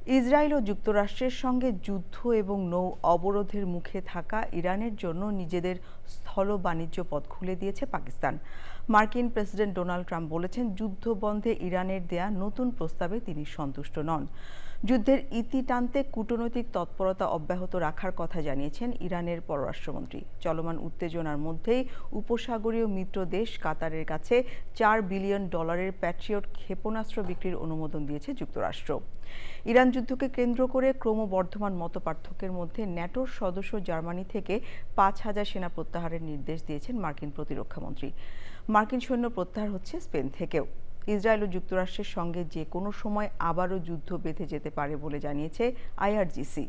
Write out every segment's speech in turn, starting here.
Israel ও যুক্তরাষ্ট্রের সঙ্গে যুদ্ধ এবং নৌ অবরোধের মুখে থাকা ইরানের জন্য নিজেদের স্থল বাণিজ্য পথ খুলে দিয়েছে পাকিস্তান। মার্কিন প্রেসিডেন্ট ডোনাল্ড ট্রাম্প বলেছেন, যুদ্ধ বন্ধে ইরানের দেয়া নতুন প্রস্তাবে তিনি সন্তুষ্ট নন। যুদ্ধের ইতি টানতে কূটনৈতিক তৎপরতা অব্যাহত রাখার কথা জানিয়েছেন ইরানের পররাষ্ট্রমন্ত্রী। চলমান উত্তেজনার মধ্যেই উপসাগরীয় মিত্র দেশ কাতারের কাছে $4 বিলিয়ন প্যাট্রিয়ট ক্ষেপণাস্ত্র বিক্রির অনুমোদন দিয়েছে যুক্তরাষ্ট্র। ইরান যুদ্ধকে কেন্দ্র করে ক্রমবর্ধমান মতপার্থক্যের মধ্যে ন্যাটোর সদস্য জার্মানি থেকে 5,000 সেনা প্রত্যাহারের নির্দেশ দিয়েছেন মার্কিন প্রতিরক্ষামন্ত্রী। মার্কিন সৈন্য প্রত্যাহার হচ্ছে স্পেন থেকেও। ইসরায়েল ও যুক্তরাষ্ট্রের সঙ্গে যে কোনো সময় আবারও যুদ্ধ বেঁধে যেতে পারে বলে জানিয়েছে আইআরজিসি।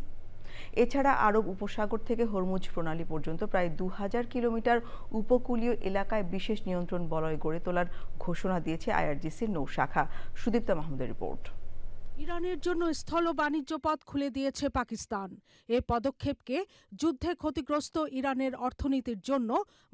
এছাড়া আরব উপসাগর থেকে হরমুজ প্রণালী পর্যন্ত প্রায় 2000 কিলোমিটার উপকূলীয় এলাকায় বিশেষ নিয়ন্ত্রণ বলয় গড়ে তোলার ঘোষণা দিয়েছে আইআরজিসির নৌ শাখা। সুদীপ্তা মাহমুদের রিপোর্ট। ইরানের জন্য স্থল বাণিজ্য পথ খুলে দিয়েছে পাকিস্তান। এই পদক্ষেপকে যুদ্ধে ক্ষতিগ্রস্ত ইরানের অর্থনীতির জন্য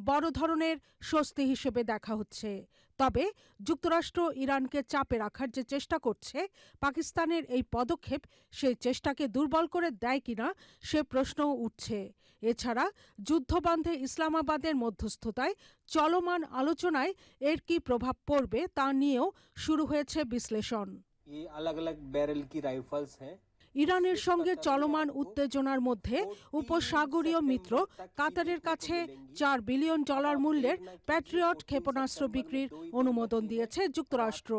বড় ধরনের স্বস্তি হিসেবে দেখা হচ্ছে। তবে যুক্তরাষ্ট্র ইরানকে চাপে রাখার যে চেষ্টা করছে, পাকিস্তানের এই পদক্ষেপ সেই চেষ্টাকে দুর্বল করে দেয় কিনা সে প্রশ্নও উঠছে। এছাড়া যুদ্ধবন্ধে ইসলামাবাদের মধ্যস্থতায় চলমান আলোচনায় এর কি প্রভাব পড়বে তা নিয়েও শুরু হয়েছে বিশ্লেষণ। ये अलग अलग बैरल की राइफल्स हैं। ইরানের সঙ্গে চলমান উত্তেজনার মধ্যে উপসাগরীয় মিত্র কাতারের কাছে $4 বিলিয়ন মূল্যের প্যাট্রিয়ট ক্ষেপণাস্ত্র বিক্রির অনুমোদন দিয়েছে যুক্তরাষ্ট্র।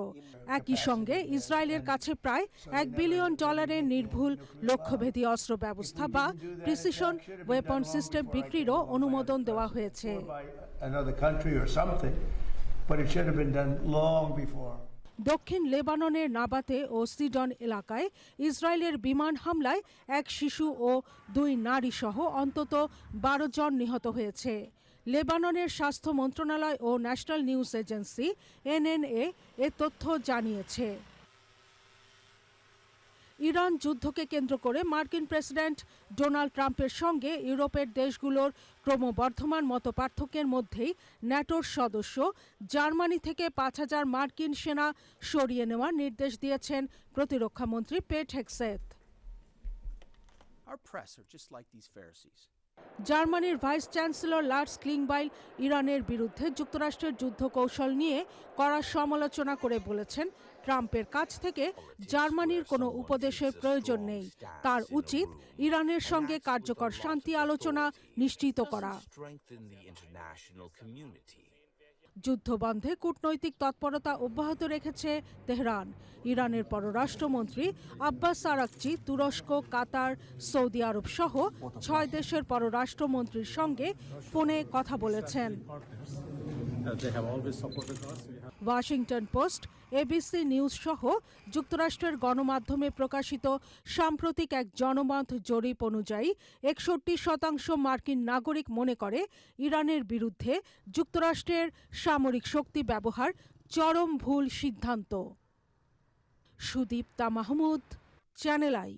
একই সঙ্গে ইসরায়েলের কাছে প্রায় $1 বিলিয়ন নির্ভুল লক্ষ্যভেদী অস্ত্র ব্যবস্থা বা প্রিসিশন ওয়েপন সিস্টেম বিক্রিরও অনুমোদন দেওয়া হয়েছে। দক্ষিণ লেবাননের নাবাতে ও সিডন এলাকায় ইসরায়েলের বিমান হামলায় এক শিশু ও 2 নারী সহ অন্তত 12 জন নিহত হয়েছে। লেবাননের স্বাস্থ্য মন্ত্রণালয় ও ন্যাশনাল নিউজ এজেন্সি এনএনএ এ তথ্য জানিয়েছে। ইরান যুদ্ধকে কেন্দ্র করে মার্কিন প্রেসিডেন্ট ডোনাল্ড ট্রাম্পের সঙ্গে ইউরোপের দেশগুলোর ক্রমবর্ধমান মতপার্থক্যের মধ্যেই ন্যাটোর সদস্য জার্মানি থেকে 5,000 মার্কিন সেনা সরিয়ে নেওয়ার নির্দেশ দিয়েছেন প্রতিরক্ষামন্ত্রী পেট হেগসেথ। জার্মানির ভাইস চ্যান্সেলর লার্স ক্লিংবাইল ইরানের বিরুদ্ধে যুক্তরাষ্ট্রের যুদ্ধ কৌশল নিয়ে কড়া সমালোচনা করে বলেছেন, ট্রাম্পের কাছ থেকে জার্মানির কোনো উপদেশের প্রয়োজন নেই। তার উচিত ইরানের সঙ্গে কার্যকর শান্তি আলোচনা নিশ্চিত করা। যুদ্ধবন্ধে কূটনৈতিক তৎপরতা অব্যাহত রেখেছে তেহরান। ইরানের পররাষ্ট্রমন্ত্রী আব্বাস আরাকচি তুরস্ক, কাতার, সৌদি আরব সহ 6 দেশের পররাষ্ট্রমন্ত্রীর সঙ্গে ফোনে কথা বলেছেন। ওয়াশিংটন পোস্ট, এবিসি নিউজ সহ যুক্তরাষ্ট্রের গণমাধ্যমে প্রকাশিত সাম্প্রতিক এক জনমত জরিপ অনুযায়ী 61% মার্কিন নাগরিক মনে করে ইরানের বিরুদ্ধে যুক্তরাষ্ট্রের সামরিক শক্তি ব্যবহার চরম ভুল সিদ্ধান্ত। Sudipta Mahmud, channel I.